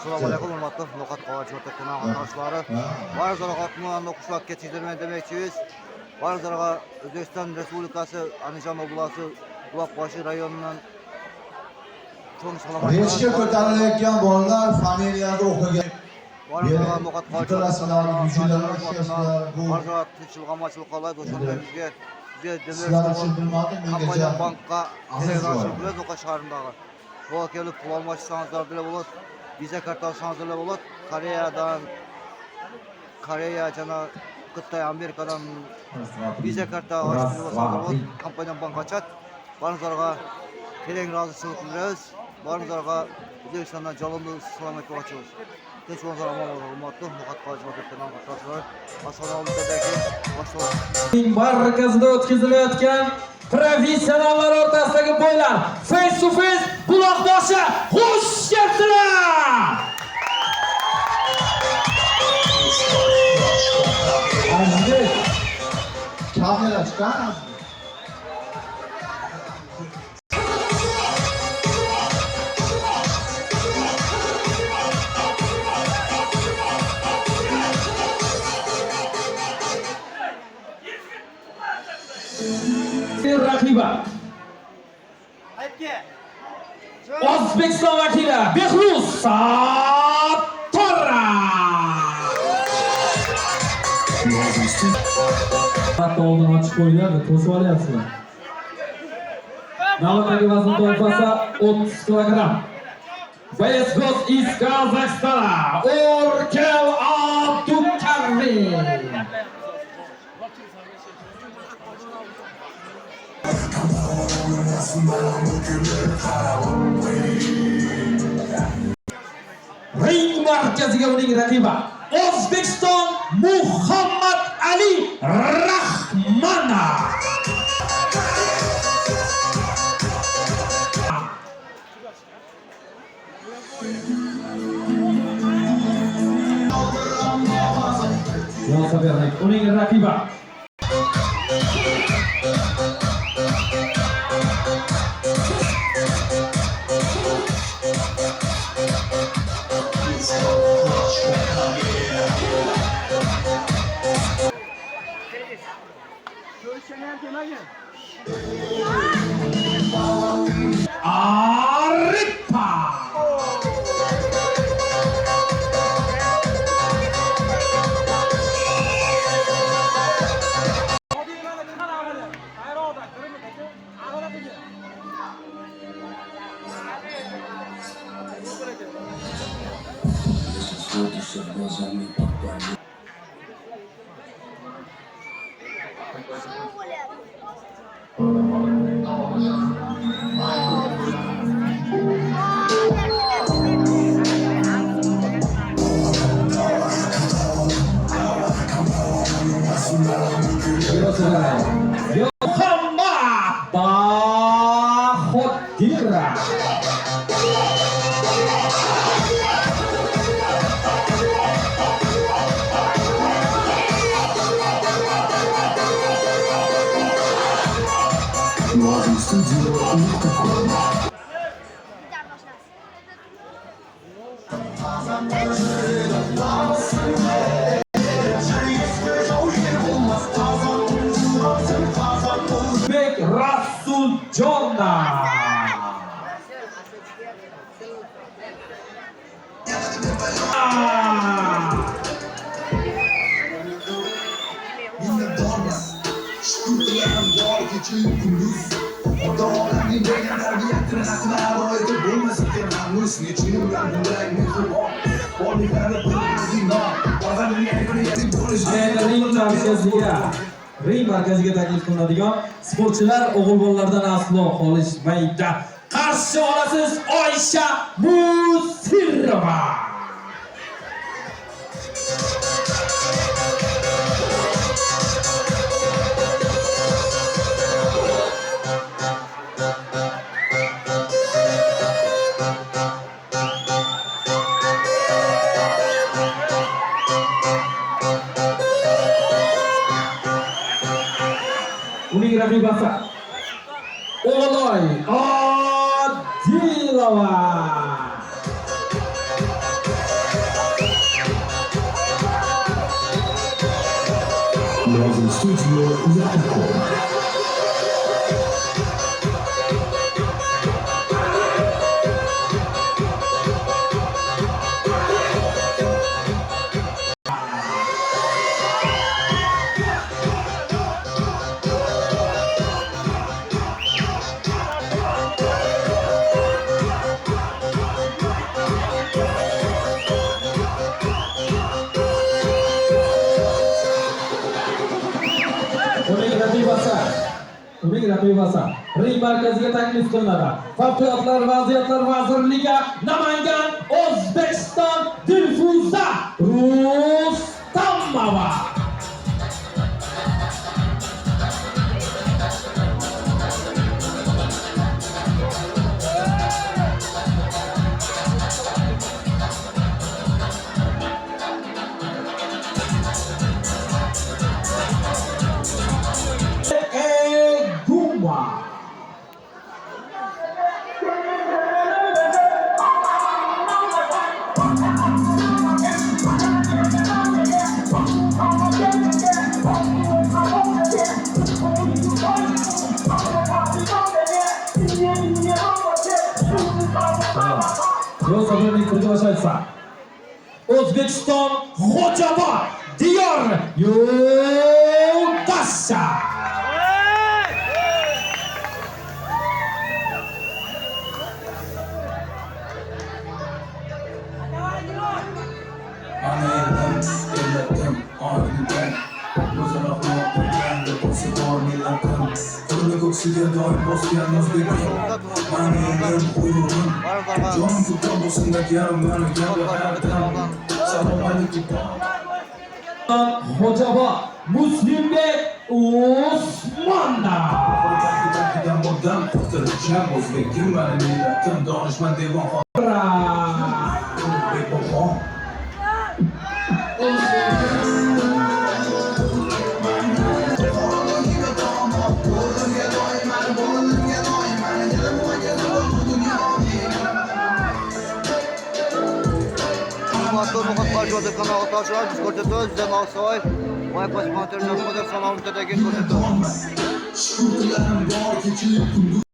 Assalomu alaykum, hurmatli Muloqot Qo'g'irchoq kanal qatnashchilari. Barizlarga hokimlarning o'qishlar ketishtirmay demoqchimiz. Barizlarga O'zbekiston Respublikasi Andijon viloyati Buloqboshi rayonidan cho'ng salomatlik. Reshga ko'tarilayotgan bolalar familiyani o'qigan. Barizlarga Muloqot Qo'g'irchoq kanal Barizlarga tinchlik qoladi. O'shandagizga kompaniya bankka telegram o'qish shaharindagi. Bu kelib pul almashsangiz bo'ladi. Viza kartasınızda olur. Koreya, Xitoy, Amerikadan viza karta açtırılır. Kompaniya bank açat. Barizlarga tereң razıçılık bildiririz. Barizlarga O'zbekistondan jalonli salomat bo'lasiz. Tinch bo'linglar, omon bo'linglar, hurmatli Muloqot Qo'g'irchoq kanal qatnashchilari. Assalomu alaykum. Markazida o'tkazilayotgan professionallar o'rtasidagi bo'ylar face to face Buloqboshi xush kelibdilar. Aziz kamera chiqar. Raqiba O'zbekiston vakili Behruz Sattora. Hatta oldin ochib qo'yiladi, to'sib olyapsizlar. Navbatdagi vazn toifasi 30 kg. Вес гос из Казахстана. Orkel Abdukarim. Ring markaziga uning raqibi O'zbekiston Muhammad Ali Rahmanov. Uning raqibi Aripa. Muhammad Bahodira. Bek Rasul Jonna. Ring markaziga taklif qilinadigan sportchilar o'g'il bolalardan aslo qolishmaydi. Qarshi olasiz Oysha Musirova. Uning raqibasi O'g'loy Odilova. Lozim Studio uzatma. Uning raqibasi ring markaziga taklif qilinadi. Favqulodda vaziyatlar vazirligi Namangan, O'zbekiston Dilfuza Rustamova. O'zbekiston Xo'jobod Diyor Yo'ldosha. Ko'ksiga doim bosgan o'zbeklar Ma'nidan qo'yurim Jon tutam bo'lsinlar yarim Salom alaykum Xo'jobod Muslimbek Usmonov. Moddan qo'rqtirisham o'zbekim mani millatim donishmand devon kanal taşlar biz ko'rsatamiz jamoa soy voy pasmonter jamoalar salom tadagin ko'rsatamiz.